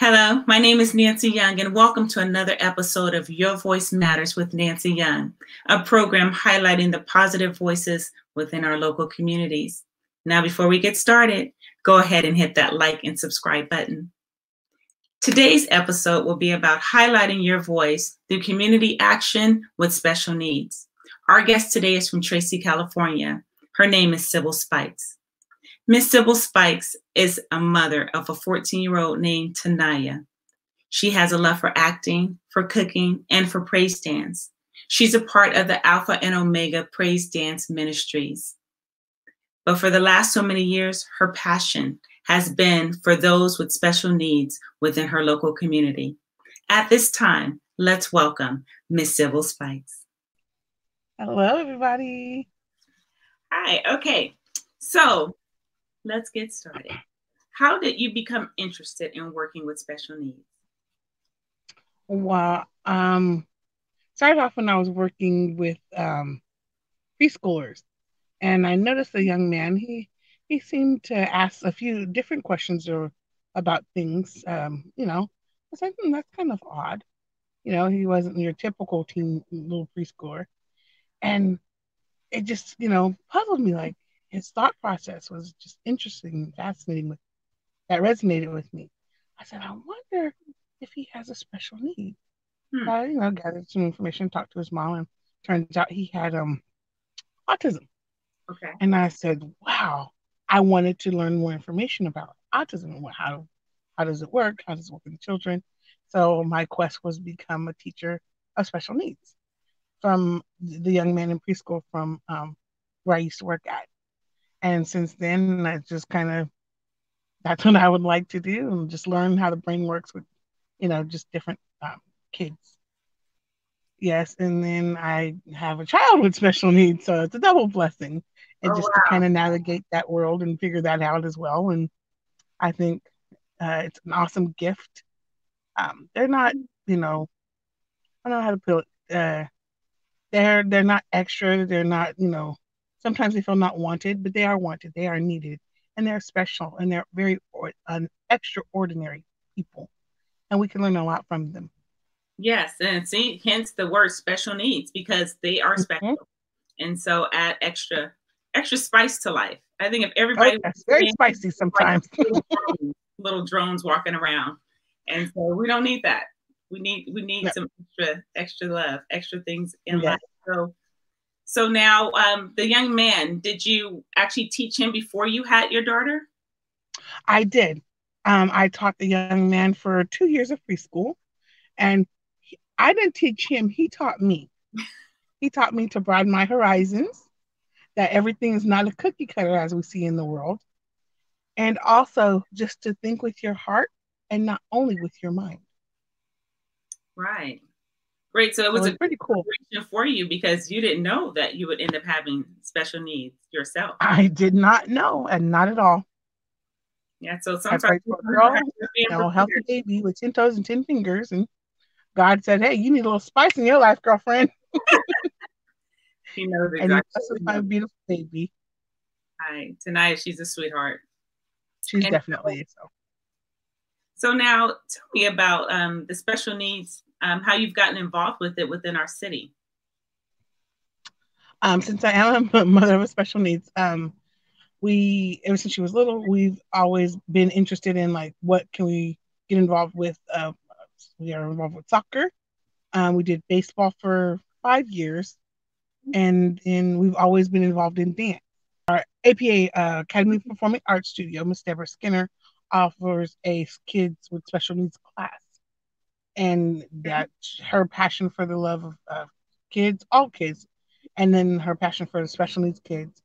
Hello, my name is Nancy Young, and welcome to another episode of Your Voice Matters with Nancy Young, a program highlighting the positive voices within our local communities. Now, before we get started, go ahead and hit that like and subscribe button. Today's episode will be about highlighting your voice through community action with special needs. Our guest today is from Tracy, California. Her name is Sybil Spikes. Miss Sybil Spikes is a mother of a 14-year-old named Tanaya. She has a love for acting, for cooking, and for praise dance. She's a part of the Alpha and Omega Praise Dance Ministries. But for the last so many years, her passion has been for those with special needs within her local community. At this time, let's welcome Miss Sybil Spikes. Hello, everybody. Hi, okay. So let's get started. How did you become interested in working with special needs? Well, started off when I was working with preschoolers, and I noticed a young man. He seemed to ask a few different questions about things. I was like, that's kind of odd. He wasn't your typical teen little preschooler, and it just puzzled me. Like his thought process was just interesting and fascinating. That resonated with me. I said, I wonder if he has a special need. I, gathered some information, talked to his mom, and turns out he had autism. Okay. And I said, wow, I wanted to learn more information about autism. How does it work? How does it work with children? So my quest was become a teacher of special needs from the young man in preschool from where I used to work at. And since then, I just that's what I would like to do, and just learn how the brain works with, just different kids. Yes, and then I have a child with special needs, so it's a double blessing. And to kind of navigate that world and figure that out as well. And I think it's an awesome gift. They're not, I don't know how to put it. They're not extra. They're not, sometimes they feel not wanted, but they are wanted. They are needed, and they're special, and they're very extraordinary people, and we can learn a lot from them. Yes, and see, hence the word special needs, because they are special, and so add extra spice to life. I think if everybody was very spicy sometimes, like little drones walking around, and so we don't need that. We need some extra love, extra things in life. So now, the young man, did you actually teach him before you had your daughter? I did. I taught the young man for 2 years of preschool, and I didn't teach him. He taught me. He taught me to broaden my horizons, that everything is not a cookie cutter as we see in the world, and also just to think with your heart and not only with your mind. Right. Great. So it was a pretty cool for you, because you didn't know that you would end up having special needs yourself. I did not know, and not at all. Yeah. So sometimes I prayed for a girl, healthy baby with 10 toes and 10 fingers, and God said, "Hey, you need a little spice in your life, girlfriend." He knows exactly. And this is my beautiful baby. Hi, Tanaya. She's a sweetheart. She's definitely so. So now, tell me about the special needs. How you've gotten involved with it within our city. Since I am a mother of special needs, ever since she was little, we've always been interested in what can we get involved with. We are involved with soccer. We did baseball for 5 years, and we've always been involved in dance. Our APA Academy of Performing Arts Studio, Miss Deborah Skinner, offers a kids with special needs class. And that her passion for the love of kids, all kids, and then her passion for the special needs kids,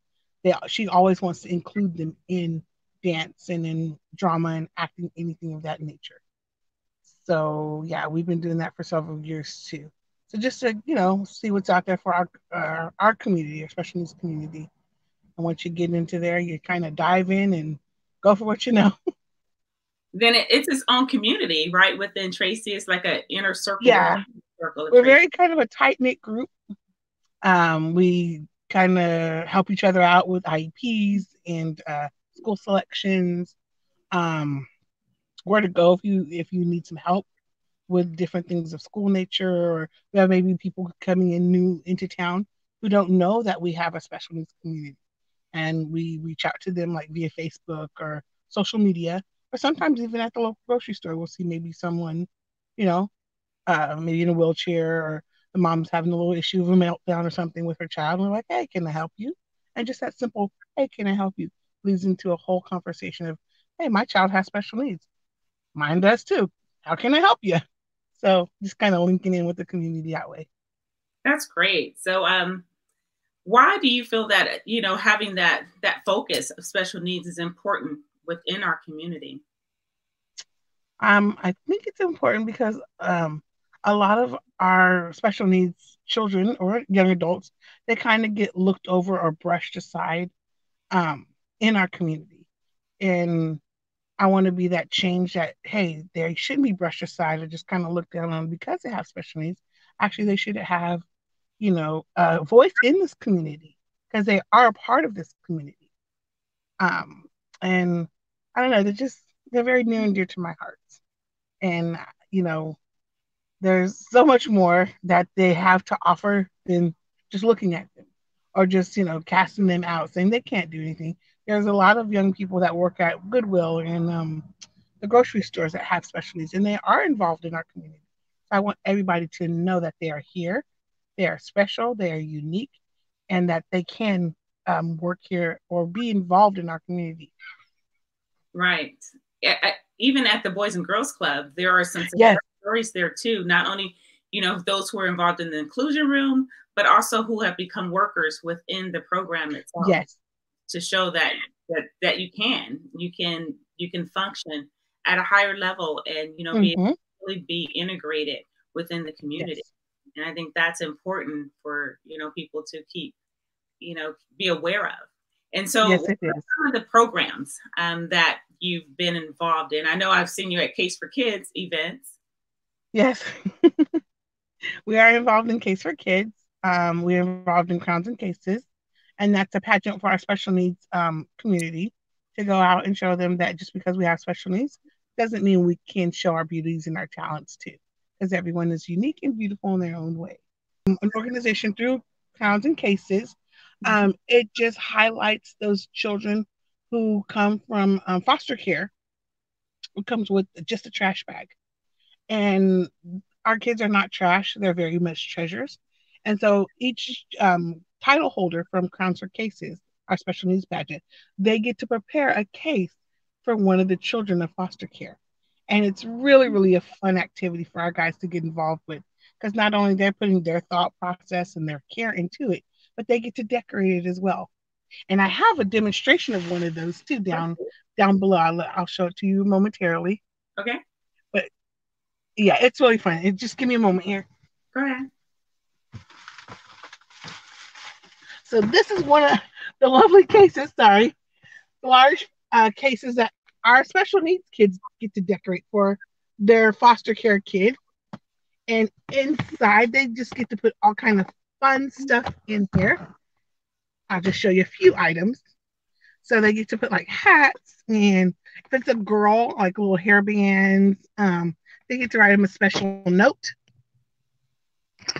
she always wants to include them in dance and in drama and acting, anything of that nature. So yeah, we've been doing that for several years too. So just to see what's out there for our community, our special needs community. And once you get into there, you kind of dive in and go for what you know. Then it's its own community, right? Within Tracy, it's like an inner circle. Yeah, we're very kind of a tight-knit group. We kind of help each other out with IEPs and school selections. where to go if you need some help with different things of school nature, or we have maybe people coming in new into town who don't know that we have a special needs community, and we reach out to them like via Facebook or social media, or sometimes even at the local grocery store. We'll see maybe someone, you know, maybe in a wheelchair, or the mom's having a little issue of a meltdown or something with her child. And we're like, hey, can I help you? And just that simple, hey, can I help you? Leads into a whole conversation of, hey, my child has special needs. Mine does too. How can I help you? So just kind of linking in with the community that way. That's great. So, why do you feel that, having that focus of special needs is important within our community? I think it's important because a lot of our special needs children or young adults, they kind of get looked over or brushed aside um, in our community. And I want to be that change that, hey, they shouldn't be brushed aside or just kind of looked down on because they have special needs. Actually, they should have, a voice in this community because they are a part of this community. Um, and I don't know, they're very near and dear to my heart. And, you know, there's so much more that they have to offer than just looking at them or just, casting them out saying they can't do anything. There's a lot of young people that work at Goodwill and the grocery stores that have special needs, and they are involved in our community. So I want everybody to know that they are here, they are special, they are unique, and that they can work here or be involved in our community. Right. Even at the Boys and Girls Club, there are some Yes. stories there too. Not only, those who are involved in the inclusion room, but also who have become workers within the program itself. Yes. To show that you can function at a higher level and be integrated within the community. Yes. And I think that's important for people to keep be aware of. And so, yes, what are some of the programs that you've been involved in? I know I've seen you at Case for Kids events. Yes. We are involved in Case for Kids. We're involved in Crowns and Cases, and that's a pageant for our special needs community to go out and show them that just because we have special needs doesn't mean we can show our beauties and our talents too, because everyone is unique and beautiful in their own way. An organization through Crowns and Cases, it just highlights those children who come from foster care, who comes with just a trash bag. And our kids are not trash, they're very much treasures. And so each title holder from Crowns for Cases, our special needs pageant, they get to prepare a case for one of the children of foster care. And it's really, really a fun activity for our guys to get involved with, because not only they're putting their thought process and their care into it, but they get to decorate it as well. And I have a demonstration of one of those too down below. I'll show it to you momentarily. Okay. But yeah, it's really fun. Just give me a moment here. Go ahead. So this is one of the lovely cases, large cases that our special needs kids get to decorate for their foster care kid. And inside, they just get to put all kind of fun stuff in here. I'll just show you a few items. So they get to put like hats, and if it's a girl, like little hairbands. They get to write them a special note,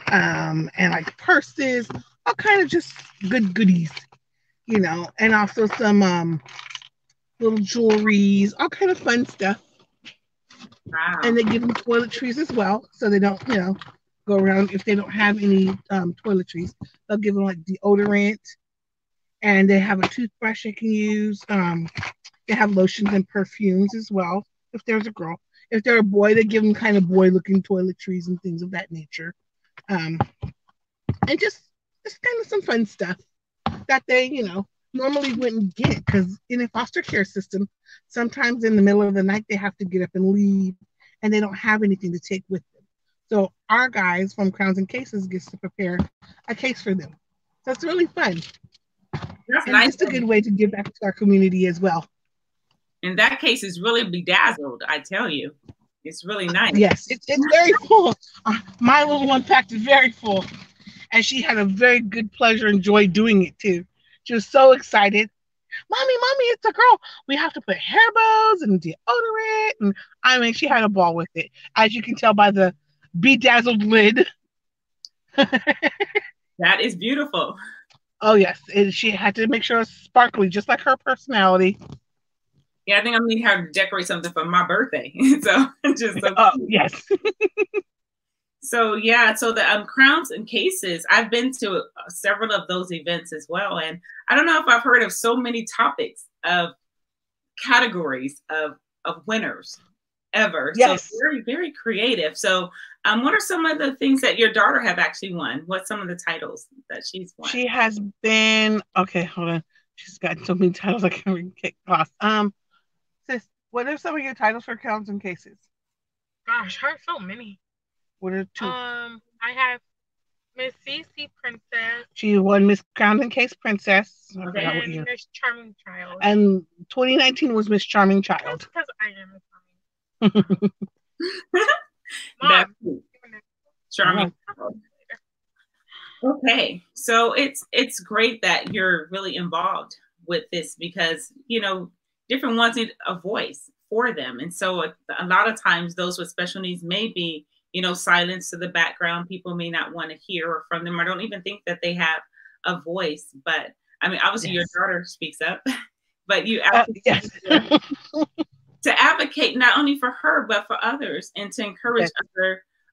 and like purses, all kind of just good goodies, and also some little jewelries, all kind of fun stuff. Wow. And they give them toiletries as well, so they don't, go around if they don't have any toiletries. They'll give them like deodorant, and they have a toothbrush they can use. They have lotions and perfumes as well. If there's a girl, if they're a boy, they give them kind of boy-looking toiletries and things of that nature, and just kind of some fun stuff that they, normally wouldn't get, because in a foster care system, sometimes in the middle of the night they have to get up and leave, and they don't have anything to take with them. So our guys from Crowns and Cases gets to prepare a case for them. So it's really fun. That's and nice. Just a good way to give back to our community as well. And that case is really bedazzled, I tell you. It's really nice. Yes, it's very full. My little one packed it very full, and she had a very good pleasure and joy doing it too. She was so excited. mommy, it's a girl. We have to put hair bows and deodorant. And I mean, she had a ball with it, as you can tell by the bedazzled lid. That is beautiful. Oh yes, and she had to make sure it's sparkly, just like her personality. Yeah, I think I'm gonna have to decorate something for my birthday. So just so yes. So yeah, so the crowns and cases, I've been to several of those events as well, and I don't know if I've heard of so many topics of categories of winners ever. Yes. So very, very creative. So what are some of the things that your daughter have actually won? What's some of the titles that she's won? She has been, okay, hold on. She's got so many titles I can't even get lost. Sis, what are some of your titles for crowns and cases? Gosh, I have so many. What are two? I have Miss CC Princess. She won Miss Crown and Case Princess. And Miss Charming Child. And 2019 was Miss Charming Child. Because I am Charming. Mom. Charming. Okay, so it's great that you're really involved with this because different ones need a voice for them, and so a lot of times those with special needs may be silenced to the background. People may not want to hear from them, or don't even think that they have a voice. But I mean, obviously, your daughter speaks up, but you yes. to advocate not only for her but for others, and to encourage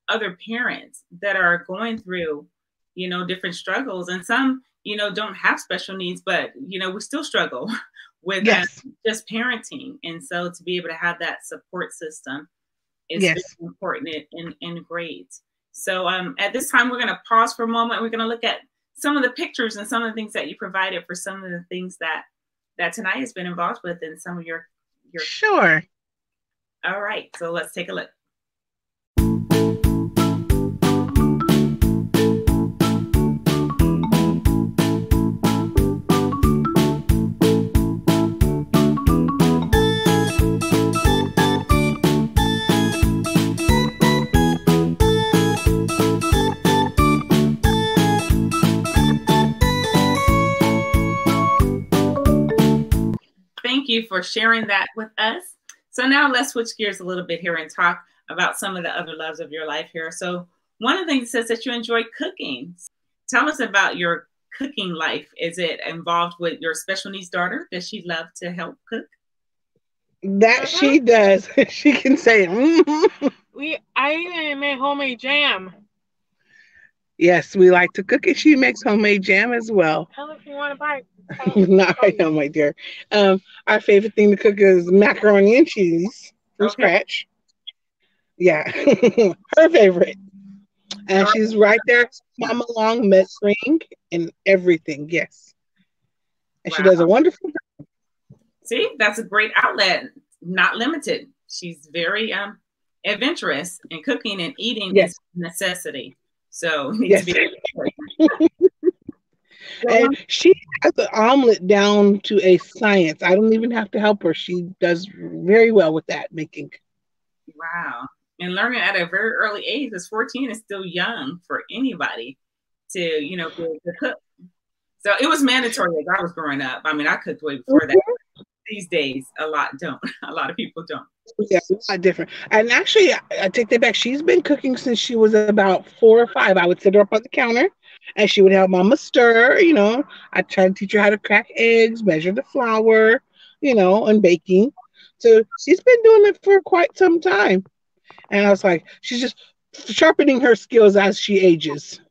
other parents that are going through different struggles, and some don't have special needs, but we still struggle with just parenting, and so to be able to have that support system is very important and great. So at this time, we're going to pause for a moment. We're going to look at some of the pictures and some of the things that you provided for some of the things that Tanaya has been involved with in some of your. Sure. All right, so let's take a look. Thank you for sharing that with us. So now let's switch gears a little bit here and talk about some of the other loves of your life here. So one of the things says that you enjoy cooking. Tell us about your cooking life. Is it involved with your special needs daughter? Does she love to help cook? That she does. She can say it. I made homemade jam. Yes, we like to cook, and she makes homemade jam as well. Tell if you want to buy. Not right now, my dear. Our favorite thing to cook is macaroni and cheese from scratch. Yeah, her favorite. And she's right there, mom along, measuring and everything. Yes, and she does a wonderful job. See, that's a great outlet, not limited. She's very adventurous, and cooking and eating is a necessity. So it needs to be. And she has the omelet down to a science. I don't even have to help her. She does very well with that making. Wow. And learning at a very early age, because 14 is still young for anybody to, be able to cook. So it was mandatory as I was growing up. I mean, I cooked way before that. These days, a lot don't. A lot of people don't. Yeah, it's a lot different. And actually, I take that back. She's been cooking since she was about 4 or 5. I would sit her up on the counter, and she would help mama stir. I tried to teach her how to crack eggs, measure the flour, and baking. So she's been doing it for quite some time. And I was like, she's just sharpening her skills as she ages.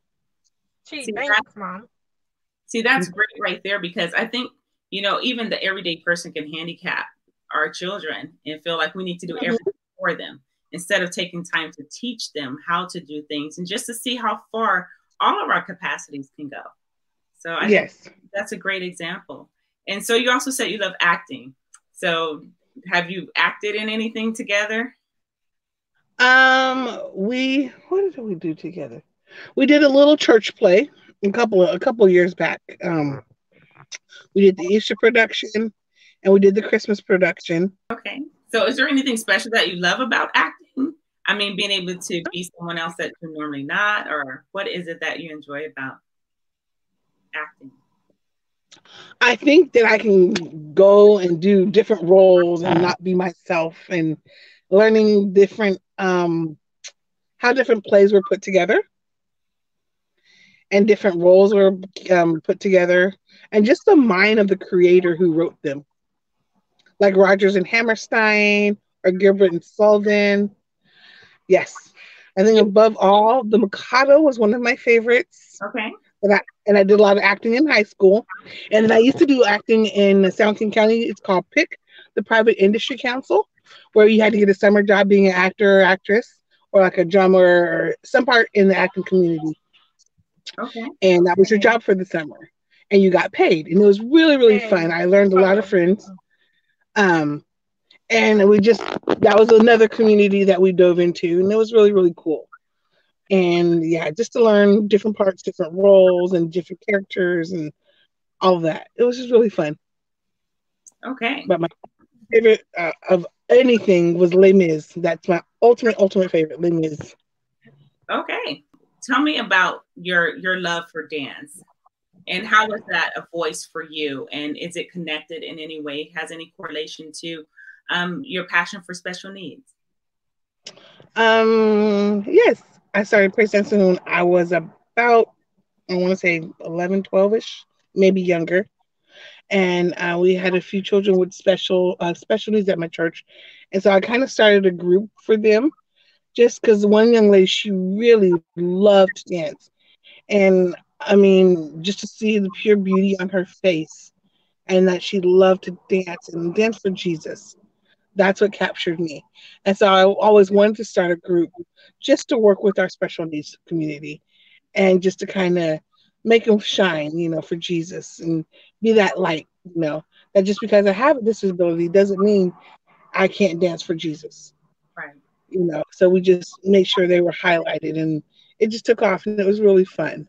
Thanks, Mom. See, that's great right there, because I think, even the everyday person can handicap our children and feel like we need to do everything for them instead of taking time to teach them how to do things and just to see how far all of our capacities can go. So I think that's a great example. And so you also said you love acting. So have you acted in anything together? What did we do together? We did a little church play a couple years back. We did the Easter production and we did the Christmas production. Okay. So is there anything special that you love about acting? I mean, being able to be someone else that you're normally not, or what is it that you enjoy about acting? I think that I can go and do different roles and not be myself, and learning different how different plays were put together and different roles were put together, and just the mind of the creator who wrote them, like Rogers and Hammerstein or Gilbert and Sullivan. Yes, I think Yeah. above all, The Mikado was one of my favorites. Okay. And I did a lot of acting in high school. And then I used to do acting in San Joaquin County. It's called PIC, the Private Industry Council, where you had to get a summer job being an actor or actress, or like a drummer or some part in the acting community. Okay. And that was your job for the summer. And you got paid. And it was really, really fun. I learned a lot of friends. Um, and that was another community that we dove into. And it was really, really cool. And yeah, just to learn different parts, different roles, and different characters, and all of that. It was just really fun. Okay. But my favorite of anything was Les Mis. That's my ultimate favorite, Les Mis. Okay. Tell me about your love for dance, and how was that a voice for you? And is it connected in any way? Has any correlation to your passion for special needs? Yes, I started praise dancing when I was about, I want to say 11, 12ish, maybe younger. And we had a few children with special needs at my church, and so I kind of started a group for them. Just because one young lady, she really loved to dance, and I mean, just to see the pure beauty on her face, and that she loved to dance and dance for Jesus. That's what captured me. And so I always wanted to start a group just to work with our special needs community, and just to kind of make them shine, for Jesus, and be that light, that just because I have a disability doesn't mean I can't dance for Jesus, Right. So we just made sure they were highlighted, and it just took off, and it was really fun.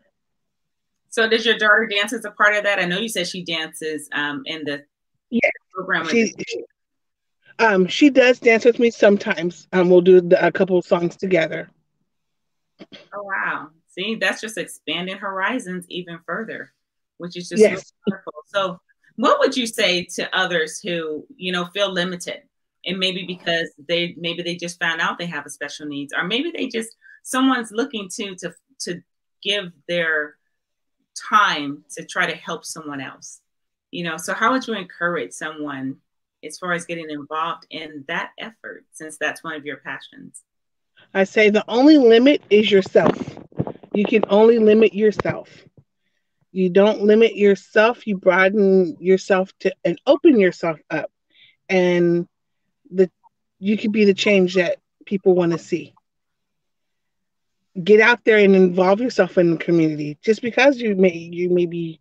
So does your daughter dance as a part of that? I know you said she dances in the Yeah, program. she does dance with me sometimes. We'll do a couple of songs together. Oh, wow. See, that's just expanding horizons even further, which is just really Yes. wonderful. So what would you say to others who, feel limited, and maybe because maybe they just found out they have a special needs, or maybe someone's looking to give their time to try to help someone else, so how would you encourage someone as far as getting involved in that effort, since that's one of your passions? I say the only limit is yourself. You can only limit yourself. You don't limit yourself, you broaden yourself to and open yourself up. And the you can be the change that people want to see. Get out there and involve yourself in the community. Just because you maybe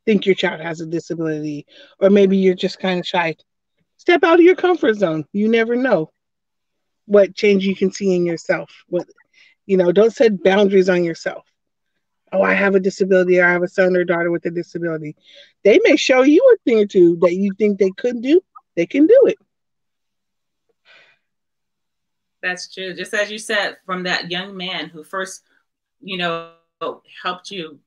think your child has a disability, or maybe you're just kind of shy, step out of your comfort zone. You never know what change you can see in yourself. Don't set boundaries on yourself. Oh, I have a disability, or I have a son or daughter with a disability. They may show you a thing or two that you think they couldn't do. They can do it. That's true. Just as you said, from that young man who first, you know, helped you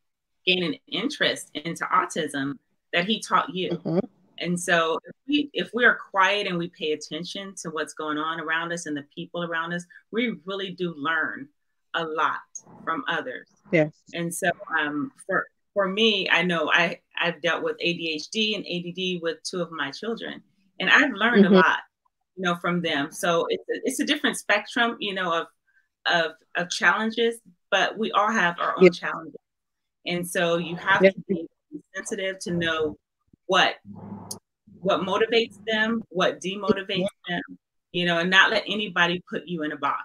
gain an interest into autism, that he taught you. Mm-hmm. And so if we are quiet and we pay attention to what's going on around us and the people around us, we really do learn a lot from others. Yes. And so for me, I know I've dealt with ADHD and ADD with two of my children, and I've learned a lot, from them. So it's a different spectrum, of challenges, but we all have our own challenges. And so you have to be sensitive to know what motivates them, what demotivates them, and not let anybody put you in a box.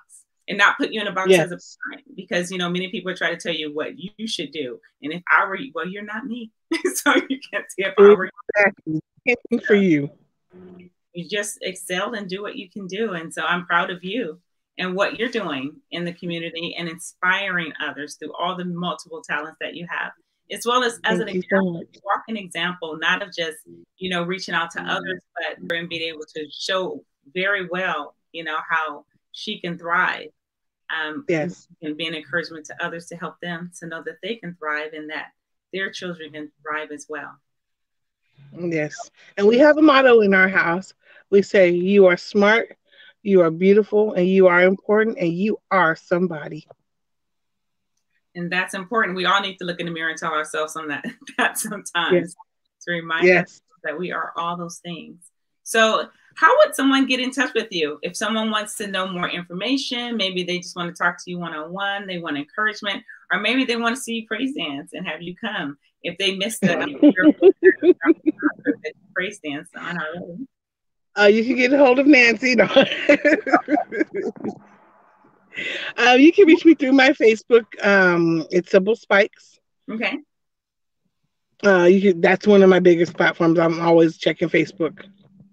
And not put you in a box as a parent, because many people try to tell you what you should do. And if I were you, well, you're not me, so you can't say if I were you. Exactly. For you. You just excel and do what you can do. And so I'm proud of you and what you're doing in the community and inspiring others through all the multiple talents that you have, as well as an example, walking example, not of just, reaching out to others, but and being able to show very well, how she can thrive. Yes. And be an encouragement to others to help them to know that they can thrive and that their children can thrive as well. Yes. And we have a motto in our house. We say, you are smart, you are beautiful, and you are important, and you are somebody. And that's important. We all need to look in the mirror and tell ourselves on that sometimes Yes. to remind us Yes. that we are all those things. So how would someone get in touch with you? If someone wants to know more information, maybe they just want to talk to you one-on-one, they want encouragement, or maybe they want to see you praise dance and have you come. If they missed the praise dance on already. You can get a hold of Nancy. No. You can reach me through my Facebook. It's Sybil Spikes. Okay. That's one of my biggest platforms. I'm always checking Facebook.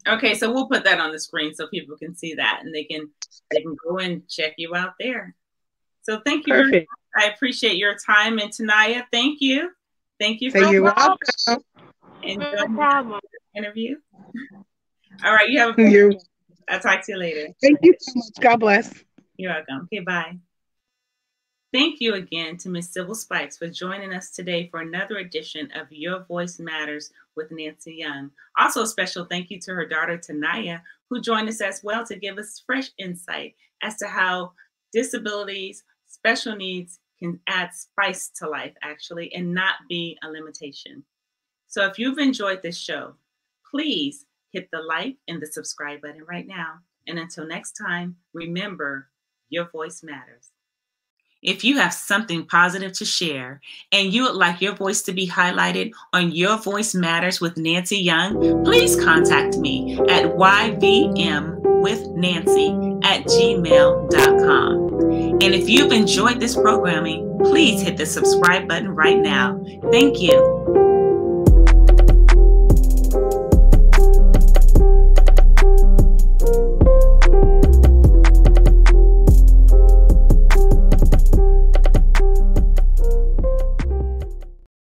Okay, so we'll put that on the screen so people can see that and they can go and check you out there. So thank you very much. I appreciate your time. And Tanaya, thank you. Thank you for you're welcome. No problem. The interview. All right, you have a good day. I'll talk to you later. Thank you so much. God bless. You're welcome. Okay, bye. Thank you again to Ms. Sybil Spikes for joining us today for another edition of Your Voice Matters with Nancy Young. Also, a special thank you to her daughter, Tanaya, who joined us as well to give us fresh insight as to how disabilities, special needs can add spice to life, actually, and not be a limitation. So if you've enjoyed this show, please hit the like and the subscribe button right now. And until next time, remember, your voice matters. If you have something positive to share and you would like your voice to be highlighted on Your Voice Matters with Nancy Young, please contact me at YVMwithNancy@gmail.com. And if you've enjoyed this programming, please hit the subscribe button right now. Thank you.